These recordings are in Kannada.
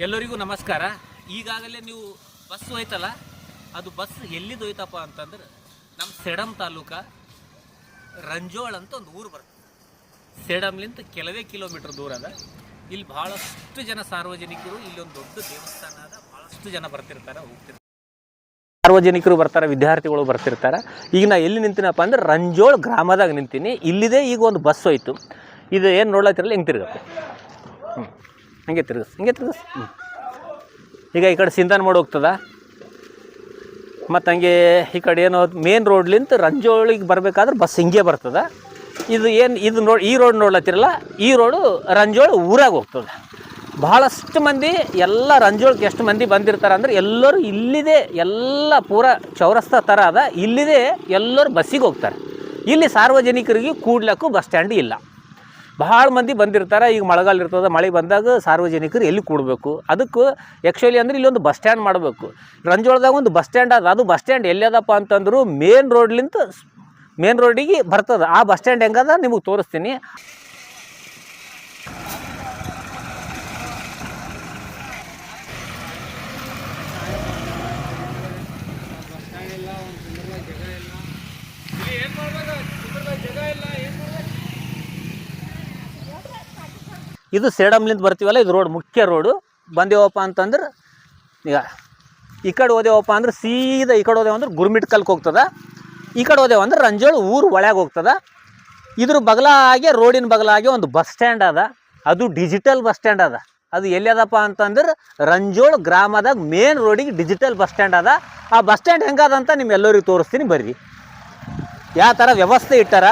ಎಲ್ಲರಿಗೂ ನಮಸ್ಕಾರ. ಈಗಾಗಲೇ ನೀವು ಬಸ್ ಹೋಯ್ತಲ್ಲ, ಅದು ಬಸ್ ಎಲ್ಲಿದು ಹೋಯ್ತಪ್ಪ ಅಂತಂದ್ರೆ ನಮ್ಮ ಸೇಡಂ ತಾಲೂಕ ರಂಜೋಳ್ ಅಂತ ಒಂದು ಊರು ಬರ್ತದೆ. ಸೇಡಂಲಿಂದ ಕೆಲವೇ ಕಿಲೋಮೀಟರ್ ದೂರ ಅದ. ಇಲ್ಲಿ ಭಾಳಷ್ಟು ಜನ ಸಾರ್ವಜನಿಕರು, ಇಲ್ಲಿ ಒಂದು ದೊಡ್ಡ ದೇವಸ್ಥಾನ ಅದ, ಭಾಳಷ್ಟು ಜನ ಬರ್ತಿರ್ತಾರೆ, ಹೋಗ್ತಿರ್ತಾರೆ. ಸಾರ್ವಜನಿಕರು ಬರ್ತಾರೆ, ವಿದ್ಯಾರ್ಥಿಗಳು ಬರ್ತಿರ್ತಾರೆ. ಈಗ ನಾ ಎಲ್ಲಿ ನಿಂತೀನಪ್ಪ ಅಂದ್ರೆ ರಂಜೋಳ್ ಗ್ರಾಮದಾಗ ನಿಂತೀನಿ. ಇಲ್ಲಿದೆ ಈಗ ಒಂದು ಬಸ್ ಹೋಯ್ತು. ಇದು ಏನು ನೋಡ್ಲತ್ತಿರಲ್ಲ, ಹಿಂಗೆ ತಿರುಗತ್ತೆ. ಹಿಂಗೆ ತಿರುಗಿಸ್. ಈಗ ಈ ಕಡೆ ಸಿಂಧನ ಮಾಡಿ ಹೋಗ್ತದ. ಮತ್ತು ಹಂಗೆ ಈ ಕಡೆ ಏನೋ ಮೇನ್ ರೋಡ್ಲಿಂತ ರಂಜೋಳಿಗೆ ಬರಬೇಕಾದ್ರೆ ಬಸ್ ಹಿಂಗೆ ಬರ್ತದೆ. ಇದು ಈ ರೋಡ್ ನೋಡ್ಲತ್ತಿರಲ್ಲ, ಈ ರೋಡು ರಂಜೋಳ ಊರಾಗ ಹೋಗ್ತದೆ. ಭಾಳಷ್ಟು ಮಂದಿ ಎಲ್ಲ ರಂಜೋಳಕ್ಕೆ ಎಷ್ಟು ಮಂದಿ ಬಂದಿರ್ತಾರೆ ಅಂದ್ರೆ ಎಲ್ಲರೂ ಇಲ್ಲಿದೆ, ಎಲ್ಲ ಪೂರ ಚೌರಸ್ತಾ ಥರ ಅದ, ಇಲ್ಲಿದೆ ಎಲ್ಲರೂ ಬಸ್ಸಿಗೆ ಹೋಗ್ತಾರೆ. ಇಲ್ಲಿ ಸಾರ್ವಜನಿಕರಿಗೆ ಕೂಡ್ಲಕ್ಕೂ ಬಸ್ ಸ್ಟ್ಯಾಂಡ್ ಇಲ್ಲ. ಭಾಳ ಮಂದಿ ಬಂದಿರ್ತಾರೆ. ಈಗ ಮಳೆಗಾಲ ಇರ್ತದೆ, ಮಳೆ ಬಂದಾಗ ಸಾರ್ವಜನಿಕರು ಎಲ್ಲಿ ಕೂಡಬೇಕು, ಅದಕ್ಕೆ ಆ್ಯಕ್ಚುಲಿ ಅಂದ್ರೆ ಇಲ್ಲೊಂದು ಬಸ್ ಸ್ಟ್ಯಾಂಡ್ ಮಾಡಬೇಕು. ರಂಜೋಳದಾಗ ಒಂದು ಬಸ್ ಸ್ಟ್ಯಾಂಡ್ ಅದ. ಅದು ಬಸ್ ಸ್ಟ್ಯಾಂಡ್ ಎಲ್ಲದಪ್ಪ ಅಂತಂದ್ರು ಮೇನ್ ರೋಡಿಗೆ ಬರ್ತದೆ. ಆ ಬಸ್ ಸ್ಟ್ಯಾಂಡ್ ಹೆಂಗದ ನಿಮಗೆ ತೋರಿಸ್ತೀನಿ. ಇದು ಸೇಡಂಲಿಂದ ಬರ್ತೀವಲ್ಲ, ಇದು ರೋಡ್ ಮುಖ್ಯ ರೋಡು. ಬಂದೇವಪ್ಪ ಅಂತಂದ್ರೆ ಈಗ ಈ ಕಡೆ ಹೋದೇವಪ್ಪ ಅಂದ್ರೆ ಸೀದಾ ಈ ಕಡೆ ಹೋದೆವು ಅಂದ್ರೆ ಗುರ್ಮಿಟ್ಕಲ್ಗೆ ಹೋಗ್ತದೆ. ಈ ಕಡೆ ಹೋದೆವು ಅಂದ್ರೆ ರಂಜೋಳ ಊರು ಒಳಗೆ ಹೋಗ್ತದೆ. ಇದ್ರ ಬಗಲಾಗೆ ರೋಡಿನ ಬಗಲಾಗೆ ಒಂದು ಬಸ್ ಸ್ಟ್ಯಾಂಡ್ ಅದ. ಅದು ಡಿಜಿಟಲ್ ಬಸ್ ಸ್ಟ್ಯಾಂಡ್ ಅದ. ಅದು ಎಲ್ಲಿ ಅದಪ್ಪ ಅಂತಂದ್ರೆ ರಂಜೋಳ ಗ್ರಾಮದಾಗ ಮೇನ್ ರೋಡಿಗೆ ಡಿಜಿಟಲ್ ಬಸ್ ಸ್ಟ್ಯಾಂಡ್ ಅದ. ಆ ಬಸ್ ಸ್ಟ್ಯಾಂಡ್ ಹೆಂಗದಂತ ನಿಮ್ಮೆಲ್ಲರಿಗೂ ತೋರಿಸ್ತೀನಿ ಬರ್ರಿ. ಯಾವ ಥರ ವ್ಯವಸ್ಥೆ ಇಟ್ಟಾರ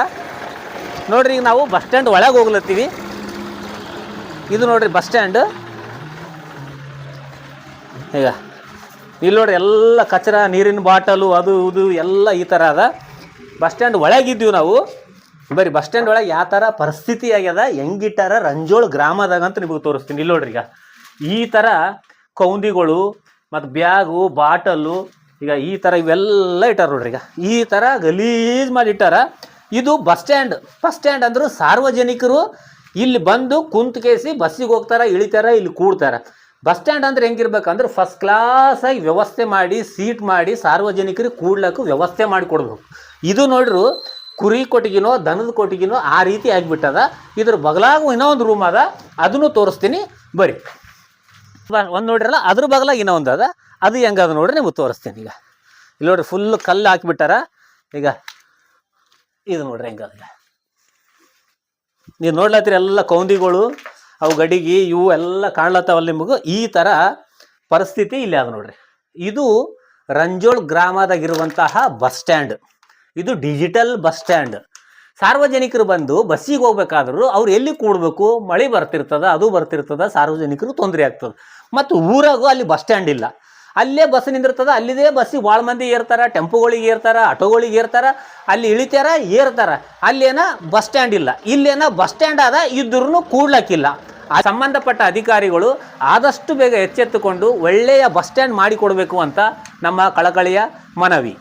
ನೋಡ್ರಿ. ಈಗ ನಾವು ಬಸ್ ಸ್ಟ್ಯಾಂಡ್ ಒಳಗೆ ಹೋಗ್ಲತ್ತೀವಿ. ಇದು ನೋಡ್ರಿ ಬಸ್ ಸ್ಟ್ಯಾಂಡ್. ಈಗ ಇಲ್ಲಿ ನೋಡ್ರಿ ಎಲ್ಲ ಕಚರ, ನೀರಿನ ಬಾಟಲು, ಅದು ಇದು ಎಲ್ಲ ಈ ಥರ ಅದ. ಬಸ್ ಸ್ಟ್ಯಾಂಡ್ ಒಳಗಿದ್ದೀವಿ ನಾವು. ಬರೀ ಬಸ್ ಸ್ಟ್ಯಾಂಡ್ ಒಳಗೆ ಯಾವ ಥರ ಪರಿಸ್ಥಿತಿ ಆಗ್ಯದ, ಹೆಂಗಿಟ್ಟಾರ ರಂಜೋಳ ಗ್ರಾಮದಾಗ ಅಂತ ನಿಮಗೆ ತೋರಿಸ್ತೀನಿ. ಇಲ್ಲಿ ನೋಡ್ರಿ, ಈಗ ಈ ಥರ ಕೌಂದಿಗಳು ಮತ್ತು ಬ್ಯಾಗು, ಬಾಟಲು, ಈಗ ಈ ಥರ ಇವೆಲ್ಲ ಇಟ್ಟಾರ ನೋಡ್ರಿ. ಈಗ ಈ ಥರ ಗಲೀಜ್ ಮಾಡಿ ಇಟ್ಟಾರ. ಇದು ಬಸ್ ಸ್ಟ್ಯಾಂಡ್ ಅಂದ್ರೆ ಸಾರ್ವಜನಿಕರು ಇಲ್ಲಿ ಬಂದು ಕುಂತ್ಕೇಸಿ ಬಸ್ಸಿಗೆ ಹೋಗ್ತಾರೆ, ಇಳಿತಾರೆ, ಇಲ್ಲಿ ಕೂಡ್ತಾರೆ. ಬಸ್ ಸ್ಟ್ಯಾಂಡ್ ಅಂದ್ರೆ ಹೆಂಗಿರ್ಬೇಕಂದ್ರೆ ಫಸ್ಟ್ ಕ್ಲಾಸಾಗಿ ವ್ಯವಸ್ಥೆ ಮಾಡಿ, ಸೀಟ್ ಮಾಡಿ, ಸಾರ್ವಜನಿಕರಿಗೆ ಕೂಡ್ಲಕ್ಕೂ ವ್ಯವಸ್ಥೆ ಮಾಡಿ ಕೊಡ್ಬೇಕು. ಇದು ನೋಡ್ರು ಕುರಿ ಕೊಟ್ಟಿಗಿನೋ ದನದ ಕೊಟ್ಟಿಗಿನೋ ಆ ರೀತಿ ಆಗಿಬಿಟ್ಟದ. ಇದ್ರ ಬಗಲಾಗೂ ಇನ್ನೂ ಒಂದು ರೂಮ್ ಅದ, ಅದನ್ನು ತೋರಿಸ್ತೀನಿ ಬರ್ರಿ. ಒಂದು ನೋಡ್ರಲ್ಲ, ಅದ್ರ ಬಗಲಾಗ ಇನ್ನೂ ಒಂದು ಅದ, ಅದು ಹೆಂಗದ ನೋಡ್ರಿ ನಿಮಗೆ ತೋರಿಸ್ತೀನಿ. ಈಗ ಇಲ್ಲಿ ನೋಡ್ರಿ ಫುಲ್ ಕಲ್ಲು ಹಾಕಿಬಿಟ್ಟಾರ. ಈಗ ಇದು ನೋಡ್ರಿ ಹೆಂಗದ. ನೀವು ನೋಡ್ಲತ್ತೀರಿ ಎಲ್ಲ ಕೌಂದಿಗಳು, ಅವು ಗಡಿಗೆ, ಇವು ಎಲ್ಲ ಕಾಣ್ಲತ್ತಾವಲ್ಲ ನಿಮಗೂ. ಈ ಥರ ಪರಿಸ್ಥಿತಿ ಇಲ್ಲಿ ಅದ ನೋಡ್ರಿ. ಇದು ರಂಜೋಳ್ ಗ್ರಾಮದಾಗಿರುವಂತಹ ಬಸ್ ಸ್ಟ್ಯಾಂಡ್. ಇದು ಡಿಜಿಟಲ್ ಬಸ್ ಸ್ಟ್ಯಾಂಡ್. ಸಾರ್ವಜನಿಕರು ಬಂದು ಬಸ್ಸಿಗೆ ಹೋಗ್ಬೇಕಾದ್ರೂ ಅವ್ರು ಎಲ್ಲಿ ಕೂಡಬೇಕು, ಮಳೆ ಬರ್ತಿರ್ತದ, ಅದು ಬರ್ತಿರ್ತದ, ಸಾರ್ವಜನಿಕರು ತೊಂದರೆ ಆಗ್ತದೆ. ಮತ್ತು ಊರಾಗೂ ಅಲ್ಲಿ ಬಸ್ ಸ್ಟ್ಯಾಂಡ್ ಇಲ್ಲ. ಅಲ್ಲೇ ಬಸ್ ನಿಂದಿರ್ತದ, ಅಲ್ಲಿದೆ ಬಸ್ಸಿಗೆ ಭಾಳ ಮಂದಿ ಏರ್ತಾರೆ, ಟೆಂಪೋಗಳಿಗೆ ಏರ್ತಾರೆ, ಆಟೋಗಳಿಗೆ ಏರ್ತಾರೆ, ಅಲ್ಲಿ ಇಳಿತಾರ, ಏರ್ತಾರೆ. ಅಲ್ಲೇನ ಬಸ್ ಸ್ಟ್ಯಾಂಡ್ ಇಲ್ಲ. ಇಲ್ಲೇನ ಬಸ್ ಸ್ಟ್ಯಾಂಡ್ ಅದ, ಇದ್ರೂ ಕೂಡ್ಲಕ್ಕಿಲ್ಲ. ಆ ಸಂಬಂಧಪಟ್ಟ ಅಧಿಕಾರಿಗಳು ಆದಷ್ಟು ಬೇಗ ಎಚ್ಚೆತ್ತುಕೊಂಡು ಒಳ್ಳೆಯ ಬಸ್ ಸ್ಟ್ಯಾಂಡ್ ಮಾಡಿಕೊಡ್ಬೇಕು ಅಂತ ನಮ್ಮ ಕಳಕಳಿಯ ಮನವಿ.